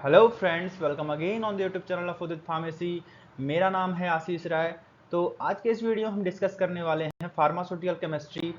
Hello friends, welcome again on the YouTube channel of Udit pharmacy. मेरा नाम है आशीष राय। तो आज के इस वीडियो हम डिस्कस करने वाले हैं फार्मास्यूटिकल केमिस्ट्री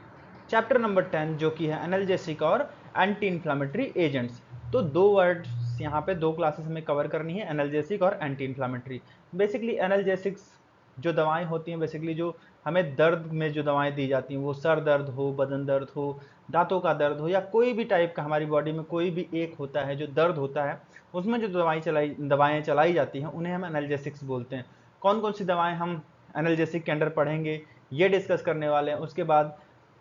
चैप्टर नंबर 10 जो कि है एनाल्जेसिक और एंटी इन्फ्लामेटरी एजेंट्स। तो दो वर्ड्स यहाँ पे, दो क्लासेस हमें कवर करनी है, एनाल्जेसिक और एंटी इन्फ्लामेटरी। बेसिकली एनाल्जेसिक्स जो दवाएं होती हैं, बेसिकली जो हमें दर्द में जो दवाएं दी जाती हैं, वो सर दर्द हो, बदन दर्द हो, दांतों का दर्द हो, या कोई भी टाइप का हमारी बॉडी में कोई भी एक होता है जो दर्द होता है, उसमें जो दवाएं चलाई जाती हैं उन्हें हम एनाल्जेसिक्स बोलते हैं। कौन कौन सी दवाएं हम एनाल्जेसिक के अंडर पढ़ेंगे ये डिस्कस करने वाले हैं। उसके बाद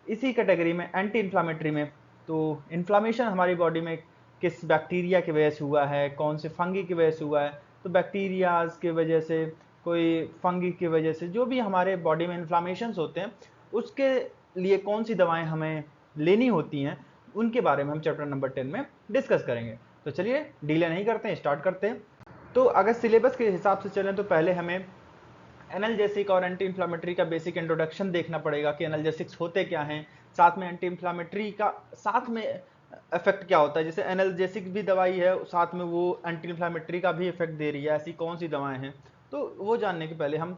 इसी कैटेगरी में एंटी इन्फ्लामेटरी में, तो इन्फ्लामेशन हमारी बॉडी में किस बैक्टीरिया की वजह से हुआ है, कौन से फंगी की वजह से हुआ है, तो बैक्टीरियाज की वजह से, कोई फंगी की वजह से, जो भी हमारे बॉडी में इन्फ्लामेशंस होते हैं उसके लिए कौन सी दवाएं हमें लेनी होती हैं, उनके बारे में हम चैप्टर नंबर 10 में डिस्कस करेंगे। तो चलिए डिले नहीं करते हैं, स्टार्ट करते हैं। तो अगर सिलेबस के हिसाब से चलें तो पहले हमें एनाल्जेसिक और एंटी इन्फ्लामेटरी का बेसिक इंट्रोडक्शन देखना पड़ेगा कि एनाल्जेसिक्स होते क्या हैं, साथ में एंटी इन्फ्लामेटरी का साथ में इफेक्ट क्या होता है। जैसे एनाल्जेसिक भी दवाई है, साथ में वो एंटी इन्फ्लामेटरी का भी इफेक्ट दे रही है, ऐसी कौन सी दवाएं हैं, तो वो जानने के पहले हम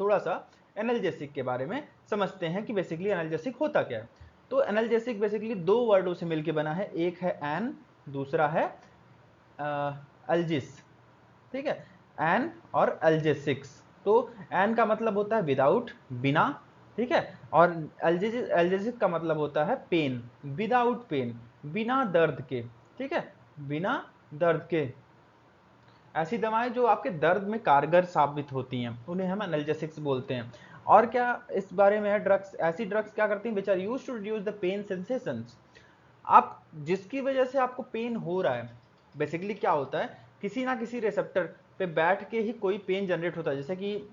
थोड़ा सा एनाल्जेसिक के बारे में समझते हैं कि बेसिकली एनाल्जेसिक होता क्या है। तो एनाल्जेसिक बेसिकली दो वर्डों से मिलकर बना है, एक है एन, दूसरा है अल्जिस। ठीक है, एन और अल्जेसिक्स। तो एन का मतलब होता है विदाउट, बिना, ठीक है, और अल्जेसिक का मतलब होता है पेन, विदाउट पेन, बिना दर्द के। ठीक है, बिना दर्द के ऐसी दवाएं जो आपके दर्द में कारगर साबित होती हैं उन्हें हम एनाल्जेसिक्स बोलते हैं। और क्या इस बारे में है, ड्रग्स, ऐसी ड्रग्स क्या करती हैं, which are used to reduce the pain sensations. आप जिसकी वजह से आपको पेन हो रहा है, बेसिकली क्या होता है, किसी ना किसी रिसेप्टर पे बैठ के ही कोई पेन जनरेट होता है। जैसे कि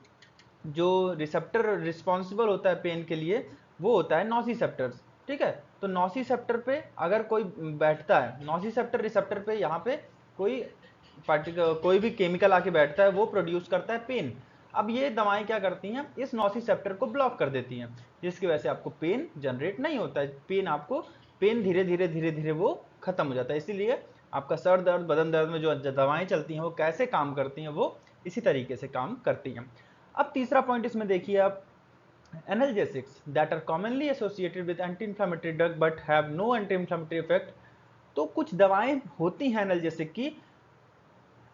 जो रिसेप्टर रिस्पॉन्सिबल होता है पेन के लिए वो होता है नॉसिसेप्टर्स। ठीक है, तो नॉसिसेप्टर पे अगर कोई बैठता है, नॉसिसेप्टर रिसेप्टर पे यहाँ पे कोई पार्टिकल, कोई भी केमिकल आके बैठता है, वो प्रोड्यूस करता है पेन। अब ये दवाएं क्या करती हैं, इस नॉसिसेप्टर को ब्लॉक कर देती हैं, जिसकी वजह से आपको पेन जनरेट नहीं होता है। पेन धीरे धीरे धीरे धीरे वो खत्म हो जाता है। इसीलिए आपका सर दर्द, बदन दर्द में जो दवाएं चलती हैं वो कैसे काम करती हैं, वो इसी तरीके से काम करती हैं। अब तीसरा पॉइंट इसमें देखिए आप, analgesics that are commonly associated with anti-inflammatory drug but have no anti-inflammatory effect। तो कुछ दवाएं होती हैं एनाल्जेसिक की,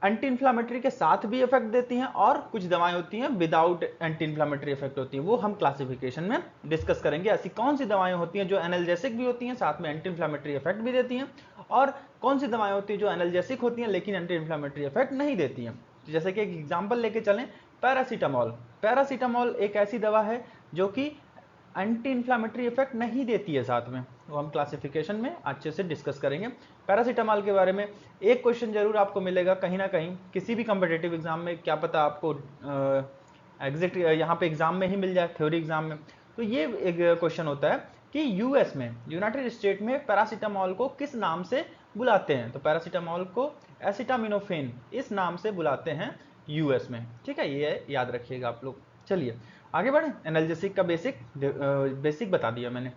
एंटी इन्फ्लामेटरी के साथ भी इफेक्ट देती हैं, और कुछ दवाएं होती हैं विदाउट एंटी इन्फ्लामेटरी इफेक्ट होती हैं, वो हम क्लासिफिकेशन में डिस्कस करेंगे। ऐसी कौन सी दवाएं होती हैं जो एनाल्जेसिक भी होती हैं, साथ में एंटी इन्फ्लामेटरी इफेक्ट भी देती हैं, और कौन सी दवाएं होती हैं जो एनाल्जेसिक होती हैं लेकिन एंटी इन्फ्लामेटरी इफेक्ट नहीं देती हैं। जैसे कि एक एग्जाम्पल लेके चलें, पैरासीटामॉल। पैरासीटामॉल एक ऐसी दवा है जो कि एंटी इन्फ्लामेटरी इफेक्ट नहीं देती है, साथ में वो हम क्लासिफिकेशन में अच्छे से डिस्कस करेंगे पैरासीटामॉल के बारे में। एक क्वेश्चन जरूर आपको मिलेगा कहीं ना कहीं किसी भी कॉम्पिटेटिव एग्जाम में, क्या पता आपको एग्जैक्ट यहाँ पे एग्जाम में ही मिल जाए, थ्योरी एग्जाम में। तो ये एक क्वेश्चन होता है कि यूएस में, यूनाइटेड स्टेट में पैरासीटामॉल को किस नाम से बुलाते हैं। तो पैरासीटामॉल को एसिटामिनोफेन इस नाम से बुलाते हैं यूएस में। ठीक है, ये याद रखिएगा आप लोग। चलिए आगे बढ़े, एनाल्जेसिक का बेसिक बता दिया मैंने।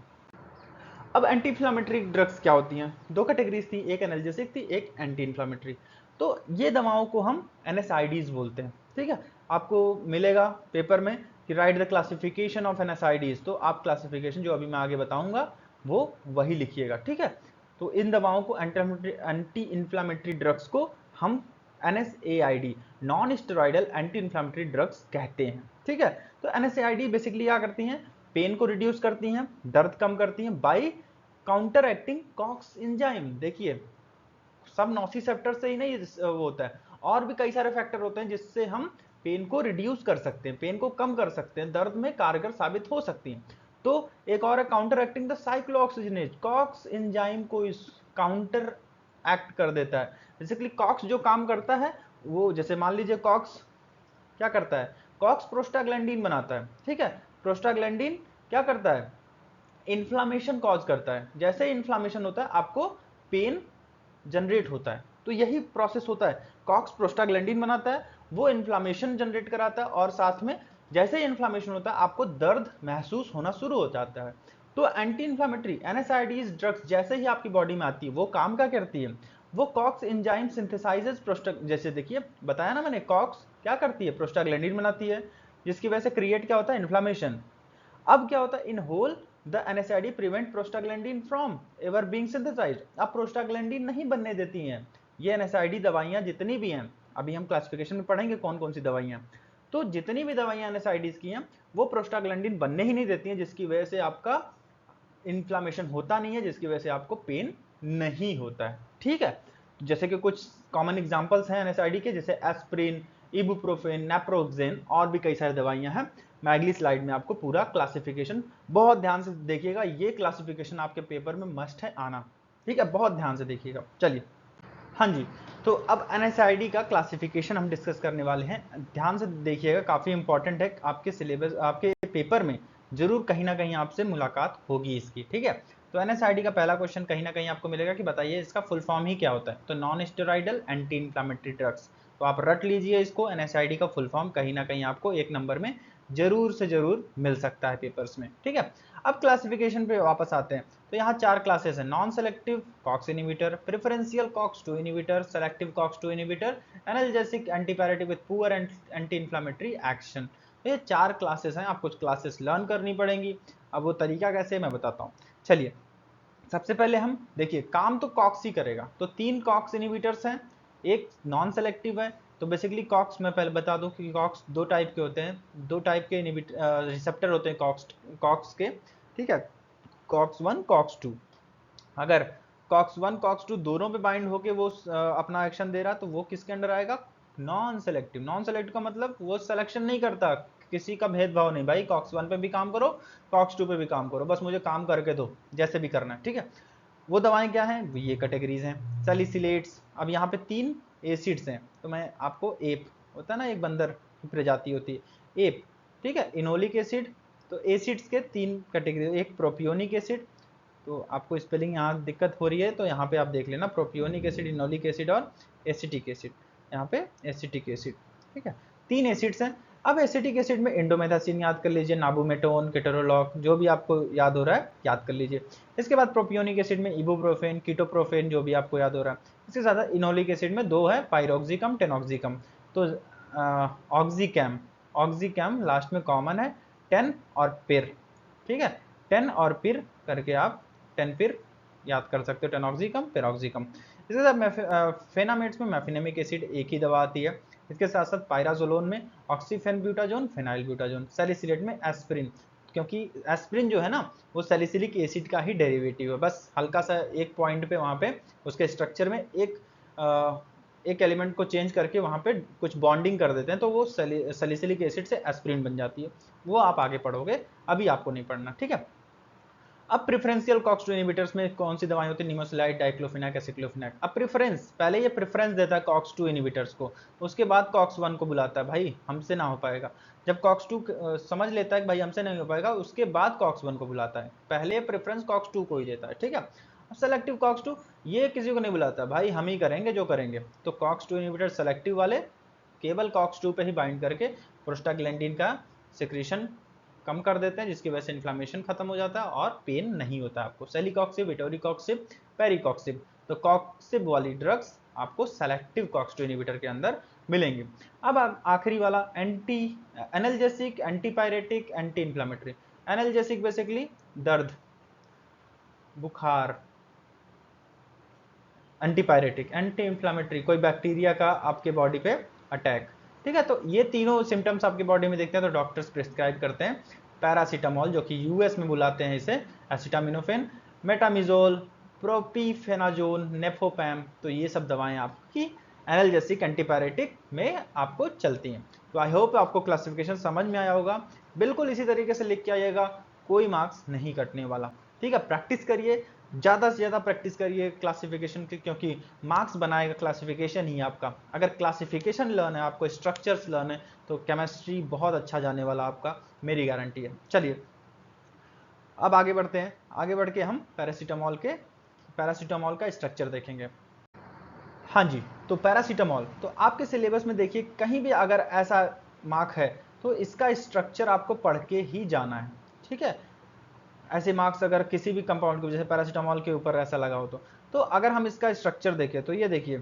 अब एंटी इन्फ्लामेटरी ड्रग्स क्या होती हैं, दो कैटेगरीज थी, एक एनाल्जेसिक थी, एक एंटी इन्फ्लामेटरी। तो ये दवाओं को हम एनएसआईडीज बोलते हैं। ठीक है, आपको मिलेगा पेपर में कि राइट द क्लासिफिकेशन ऑफ एनएसआईडीज, तो आप क्लासिफिकेशन जो अभी मैं आगे बताऊंगा वो वही लिखिएगा। ठीक है, तो इन दवाओं को एंटी इन्फ्लामेटरी ड्रग्स को हम NSAID, non steroidal anti inflammatory drugs कहते हैं। ठीक है, तो NSAID बेसिकली क्या करती हैं, पेन को रिड्यूस करती हैं, दर्द कम करती हैं by counter acting COX enzyme. देखिए सब नॉसिसेप्टर से ही नहीं वो होता है, और भी कई सारे फैक्टर होते हैं जिससे हम पेन को रिड्यूस कर सकते हैं, पेन को कम कर सकते हैं, दर्द में कारगर साबित हो सकती हैं। तो एक और है counter acting the cyclooxygenase, COX enzyme को इस काउंटर एक्ट कर देता है। बेसिकली कॉक्स जो काम करता है वो, जैसे मान लीजिए कॉक्स क्या करता है, कॉक्स प्रोस्टाग्लैंडीन बनाता है। ठीक है, प्रोस्टाग्लैंडीन क्या करता है, इन्फ्लामेशन कॉज करता है। जैसे इन्फ्लामेशन होता है आपको पेन जनरेट होता है, तो यही प्रोसेस होता है, कॉक्स प्रोस्टाग्लैंडीन बनाता है, वो इन्फ्लामेशन जनरेट कराता है, और साथ में जैसे ही इन्फ्लामेशन होता है आपको दर्द महसूस होना शुरू हो जाता है। तो एंटी इन्फ्लामेटरी एनएसआईडीज ड्रग्स जैसे ही आपकी बॉडी में आती है वो काम क्या करती है, वो कॉक्स एंजाइम सिंथेसाइजेस प्रोस्टा, जैसे देखिए बताया ना मैंने, कॉक्स क्या करती है, प्रोस्टाग्लैंडिन बनाती है, जिसकी वजह से क्रिएट क्या होता है, इन्फ्लामेशन। अब क्या होता है, in whole the NSAID prevent prostaglandin from ever being synthesised. अब प्रोस्टाग्लैंडिन नहीं बनने देती हैं ये NSAID दवाइयां जितनी भी हैं, अभी हम क्लासिफिकेशन में पढ़ेंगे कौन कौन सी दवाइयां, तो जितनी भी दवाइयां NSAIDs की हैं वो प्रोस्टाग्लैंडिन बनने ही नहीं देती हैं, जिसकी वजह से आपका इन्फ्लामेशन होता नहीं है, जिसकी वजह से आपको पेन नहीं होता है। ठीक है, जैसे कि कुछ कॉमन एग्जांपल्स हैं NSAID के, जैसे एस्प्रिन, इबुप्रोफेन, नेप्रोक्सेन, और भी कई सारी दवाइयां हैं। मैं अगली स्लाइड में आपको पूरा क्लासिफिकेशन, बहुत ध्यान से देखिएगा, ये क्लासिफिकेशन आपके पेपर में मस्ट है आना। ठीक है, बहुत ध्यान से देखिएगा। चलिए, हाँ जी, तो अब NSAID का क्लासिफिकेशन हम डिस्कस करने वाले हैं। ध्यान से देखिएगा, काफी इंपॉर्टेंट है, आपके सिलेबस, आपके पेपर में जरूर कहीं ना कहीं आपसे मुलाकात होगी इसकी। ठीक है, तो NSAID का पहला क्वेश्चन कहीं ना कहीं आपको मिलेगा कि बताइए इसका फुल फॉर्म ही क्या होता है, तो non steroidal anti inflammatory drugs. तो आप रट लीजिए इसको, NSAID का फुल फॉर्म कहीं ना कहीं आपको एक नंबर में जरूर से जरूर मिल सकता है पेपर्स में। ठीक है, अब क्लासिफिकेशन पे वापस आते हैं। तो यहाँ 4 क्लासेस हैं, non selective COX inhibitor, preferential COX 2 inhibitor, selective COX 2 inhibitor, analgesic antipyretic with poor anti inflammatory action. तो ये 4 क्लासेस हैं, आप कुछ क्लासेस लर्न करनी पड़ेंगी। अब वो तरीका कैसे मैं बताता हूँ। चलिए, सबसे पहले हम देखिए, काम तो कॉक्स ही करेगा, तो 3 कॉक्स इनिबिटर्स हैं, एक नॉन सेलेक्टिव है। तो बेसिकली कॉक्स, मैं पहले बता दूं कि कॉक्स 2 टाइप के होते हैं, 2 टाइप के रिसेप्टर होते हैं कॉक्स के। ठीक है, कॉक्स 1, कॉक्स 2। अगर कॉक्स 1 कॉक्स 2 दोनों पे बाइंड होके वो अपना एक्शन दे रहा, तो वो किसके अंडर आएगा, नॉन सेलेक्टिव। नॉन सेलेक्टिव का मतलब वो सिलेक्शन नहीं करता, किसी का भेदभाव नहीं, भाई कॉक्स 1 पे भी काम करो, कॉक्स 2 पे भी काम करो, बस मुझे काम करके दो, जैसे भी करना है। ठीक है, वो दवाएं क्या हैं, ये कैटेगरीज हैं। सैलिसिलेट्स, अब यहाँ पे 3 एसिड्स हैं, तो मैं आपको एप होता है ना, एक बंदर की प्रजाति होती है एप। ठीक है, इनोलिक एसिड, तो एसिड्स के 3 कैटेगरी, एक प्रोपियोनिक एसिड, तो आपको स्पेलिंग यहाँ दिक्कत हो रही है तो यहाँ पे आप देख लेना, प्रोपियोनिक एसिड, इनोलिक एसिड और एसिटिक एसिड, यहाँ पे एसिटिक एसिड। ठीक है, 3 एसिड्स हैं। अब एसिटिक एसिड में इंडोमेथासिन याद कर लीजिए, नाबुमेटोन, केटोरोलॉक, जो भी आपको याद हो रहा है याद कर लीजिए। इसके बाद प्रोपियोनिक एसिड में इबुप्रोफेन, कीटोप्रोफेन, जो भी आपको याद हो रहा है। इसके साथ इनोलिक एसिड में 2 है, पायरोक्सिकम, टेनोक्सिकम। तो ऑक्सीकैम, ऑक्सीकैम लास्ट में कॉमन है, 10 और पिर। ठीक है, 10 और पिर करके आप 10 पिर याद कर सकते हो, टेनॉक्सिकम, पेरोक्सिकम। इसके साथ फेनामेट्स में मेफिनेमिक एसिड एक ही दवा आती है। इसके साथ साथ पायराजोलोन में ऑक्सीफेनब्यूटाजोन, फेनाइल ब्यूटाजोन, सैलिसिलेट में एस्प्रिन, क्योंकि एस्प्रिन जो है ना वो सैलिसिलिक एसिड का ही डेरिवेटिव है, बस हल्का सा एक पॉइंट पे वहां पे उसके स्ट्रक्चर में एक एलिमेंट को चेंज करके वहां पे कुछ बॉन्डिंग कर देते हैं, तो वो सैलिसिलिक एसिड से एस्प्रिन बन जाती है। वो आप आगे पढ़ोगे, अभी आपको नहीं पढ़ना। ठीक है, अब प्रेफरेंशियल कॉक्स 2 इनिबिटर्स में कौन सी दवाएं होती है, निमोसिलाइड, डाइक्लोफेनाक, एसिक्लोफेनाक। अब प्रेफरेंस, पहले ये प्रेफरेंस देता है कॉक्स 2 इनिबिटर्स को, उसके बाद कॉक्स 1 को बुलाता है, भाई हमसे ना हो पाएगा। जब कॉक्स 2 समझ लेता है कि भाई हमसे नहीं हो पाएगा, उसके बाद कॉक्स 1 को बुलाता है, पहले प्रेफरेंस कॉक्स 2 को ही देता है। ठीक है, अब सेलेक्टिव कॉक्स 2 ये किसी को नहीं बुलाता, भाई हम ही करेंगे जो करेंगे। तो कॉक्स 2 इनिबिटर सेलेक्टिव वाले केवल कॉक्स 2 पे ही बाइंड करके प्रोस्टाग्लैंडिन का सिक्रीशन कम कर देते हैं, जिसकी वजह से इन्फ्लेमेशन खत्म हो जाता है और पेन नहीं होता आपको। सेलिकॉक्सिब, इटोरिकॉक्सिब, पेरिकॉक्सिब, तो कॉक्सिब वाली ड्रग्स आपको सेलेक्टिव कॉक्स 2 इनिबिटर के अंदर मिलेंगे। अब आखिरी वाला anti analgesic, antipyretic, anti inflammatory. Analgesic basically दर्द, बुखार, एंटीपायरेटिक, एंटी इन्फ्लेमेटरी, कोई बैक्टीरिया का आपके बॉडी पे अटैक। ठीक है, तो ये तीनों सिम्टम्स आपकी बॉडी में देखते हैं तो डॉक्टर्स प्रिस्क्राइब करते हैं पैरासीटामोल, जो कि यूएस में बुलाते हैं इसे एसिटामिनोफेन, मेटामिजोल, प्रोपीफेनाजोन, नेफोपैम। तो ये सब दवाएं आपकी एनाल्जेसिक एंटीपायरेटिक में आपको चलती हैं। तो आई होप आपको क्लासिफिकेशन समझ में आया होगा, बिल्कुल इसी तरीके से लिख के आइएगा, कोई मार्क्स नहीं कटने वाला। ठीक है, प्रैक्टिस करिए, ज़्यादा से ज़्यादा प्रैक्टिस करिए क्लासिफिकेशन की, क्योंकि मार्क्स बनाएगा क्लासिफिकेशन ही आपका। अगर क्लासिफिकेशन लर्न है, आपको स्ट्रक्चर्स लर्न है, तो केमिस्ट्री बहुत अच्छा जाने वाला आपका, मेरी गारंटी है। चलिए, अब आगे बढ़ते हैं, आगे बढ़ के हम पैरासीटामोल का स्ट्रक्चर देखेंगे। हाँ जी, तो पैरासीटामोल, तो आपके सिलेबस में देखिए कहीं भी अगर ऐसा मार्क है तो इसका स्ट्रक्चर आपको पढ़ के ही जाना है। ठीक है, ऐसे मार्क्स अगर किसी भी कंपाउंड के, जैसे पैरासीटामोल के ऊपर ऐसा लगा हो, तो तो अगर हम इसका स्ट्रक्चर देखें तो ये देखिए,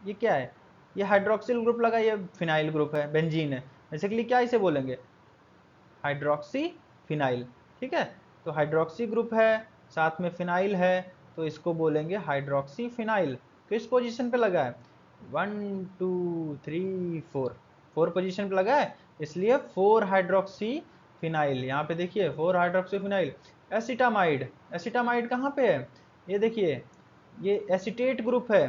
ये क्या है, ये हाइड्रोक्सिल ग्रुप लगा, ये फिनाइल ग्रुप है, बेंजीन है। बेसिकली क्या इसे बोलेंगे, हाइड्रोक्सी फिनाइल। ठीक है, तो हाइड्रोक्सी ग्रुप है, साथ में फिनाइल है, तो इसको बोलेंगे हाइड्रोक्सी फिनाइल। किस पोजीशन पे लगा है, 1 2 3 4, 4 पोजीशन पे लगा है, इसलिए 4 हाइड्रोक्सी फिनाइल। यहाँ पे देखिए 4 हाइड्रोक्सी फिनाइल। एसिटामाइड, एसिटामाइड कहाँ पे है, ये देखिए, ये एसिटेट ग्रुप है,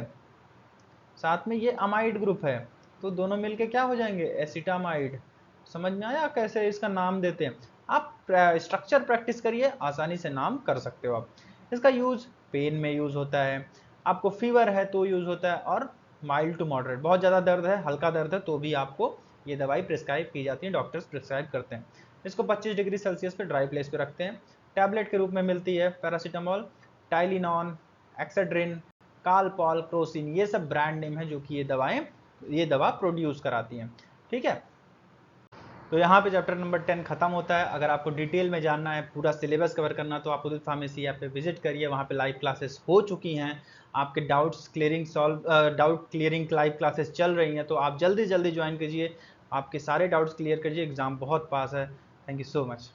साथ में ये अमाइड ग्रुप है, तो दोनों मिलके क्या हो जाएंगे, एसिटामाइड। समझ में आया कैसे इसका नाम देते हैं। आप स्ट्रक्चर प्रैक्टिस करिए, आसानी से नाम कर सकते हो आप। इसका यूज पेन में यूज होता है, आपको फीवर है तो यूज होता है, और माइल्ड टू मॉडरेट, बहुत ज़्यादा दर्द है, हल्का दर्द है तो भी आपको ये दवाई प्रिस्क्राइब की जाती है, डॉक्टर्स प्रिस्क्राइब करते हैं। इसको 25 डिग्री सेल्सियस पे ड्राई प्लेस पे रखते हैं। टैबलेट के रूप में मिलती है पैरासीटामोल, टाइलिनॉन, एक्सेड्रिन, कालपॉल, क्रोसिन, ये सब ब्रांड नेम है जो कि ये दवा प्रोड्यूस कराती हैं। ठीक है, तो यहाँ पे चैप्टर नंबर 10 खत्म होता है। अगर आपको डिटेल में जानना है, पूरा सिलेबस कवर करना, तो आप उदित फार्मेसी ऐप पे विजिट करिए, वहाँ पे लाइव क्लासेस हो चुकी हैं। आपके डाउट क्लियरिंग लाइव क्लासेस चल रही हैं, तो आप जल्दी जल्दी ज्वाइन कीजिए, आपके सारे डाउट्स क्लियर कीजिए, एग्जाम बहुत पास है। Thank you so much.